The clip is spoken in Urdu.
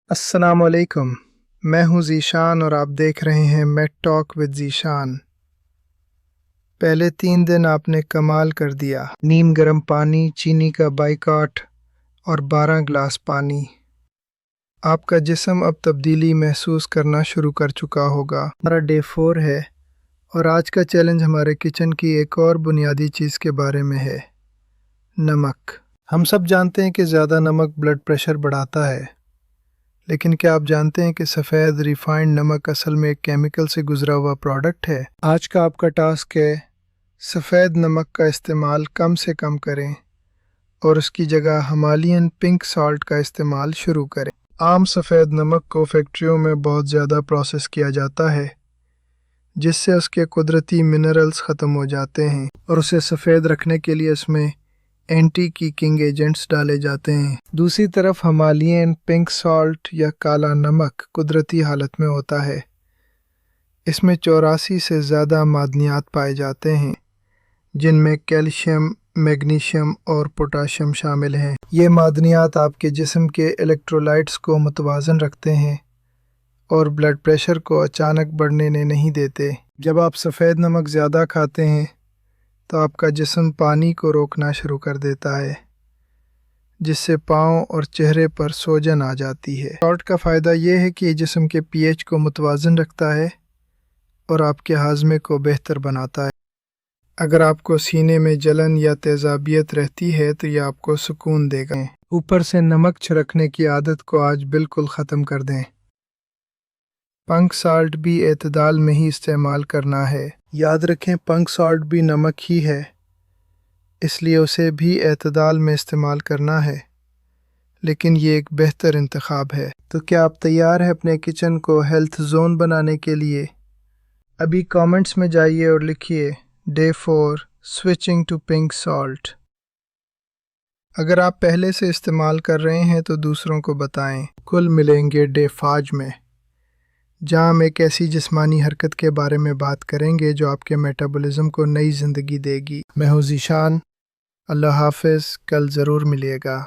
السلام علیکم، میں ہوں ذیشان اور آپ دیکھ رہے ہیں میٹ ٹاک ود ذیشان۔ پہلے 3 دن آپ نے کمال کر دیا، نیم گرم پانی، چینی کا بائیکاٹ اور 12 گلاس پانی۔ آپ کا جسم اب تبدیلی محسوس کرنا شروع کر چکا ہوگا۔ ہمارا ڈے 4 ہے اور آج کا چیلنج ہمارے کچن کی ایک اور بنیادی چیز کے بارے میں ہے، نمک۔ ہم سب جانتے ہیں کہ زیادہ نمک بلڈ پریشر بڑھاتا ہے، لیکن کیا آپ جانتے ہیں کہ سفید ریفائنڈ نمک اصل میں ایک کیمیکل سے گزرا ہوا پروڈکٹ ہے؟ آج کا آپ کا ٹاسک ہے سفید نمک کا استعمال کم سے کم کریں اور اس کی جگہ ہمالین پنک سالٹ کا استعمال شروع کریں۔ عام سفید نمک کو فیکٹریوں میں بہت زیادہ پروسیس کیا جاتا ہے، جس سے اس کے قدرتی منرلز ختم ہو جاتے ہیں اور اسے سفید رکھنے کے لیے اس میں اینٹی کیکنگ ایجنٹس ڈالے جاتے ہیں۔ دوسری طرف ہمالین پنک سالٹ یا کالا نمک قدرتی حالت میں ہوتا ہے۔ اس میں 84 سے زیادہ معدنیات پائے جاتے ہیں، جن میں کیلشیم، میگنیشیم اور پوٹاشیم شامل ہیں۔ یہ معدنیات آپ کے جسم کے الیکٹرولائٹس کو متوازن رکھتے ہیں اور بلڈ پریشر کو اچانک بڑھنے نہیں دیتے۔ جب آپ سفید نمک زیادہ کھاتے ہیں تو آپ کا جسم پانی کو روکنا شروع کر دیتا ہے، جس سے پاؤں اور چہرے پر سوجن آ جاتی ہے۔ سالٹ کا فائدہ یہ ہے کہ یہ جسم کے پی ایچ کو متوازن رکھتا ہے اور آپ کے ہاضمے کو بہتر بناتا ہے۔ اگر آپ کو سینے میں جلن یا تیزابیت رہتی ہے تو یہ آپ کو سکون دے گا۔ اوپر سے نمک چھڑکنے کی عادت کو آج بالکل ختم کر دیں۔ پنک سالٹ بھی اعتدال میں ہی استعمال کرنا ہے۔ یاد رکھیں پنک سالٹ بھی نمک ہی ہے، اس لیے اسے بھی اعتدال میں استعمال کرنا ہے، لیکن یہ ایک بہتر انتخاب ہے۔ تو کیا آپ تیار ہیں اپنے کچن کو ہیلتھ زون بنانے کے لیے؟ ابھی کامنٹس میں جائیے اور لکھیے day 4 switching to pink salt. اگر آپ پہلے سے استعمال کر رہے ہیں تو دوسروں کو بتائیں۔ کل ملیں گے ڈے 5 میں، جہاں ہم ایک ایسی جسمانی حرکت کے بارے میں بات کریں گے جو آپ کے میٹابولزم کو نئی زندگی دے گی۔ میں ہوں ذیشان، اللہ حافظ، کل ضرور ملیے گا۔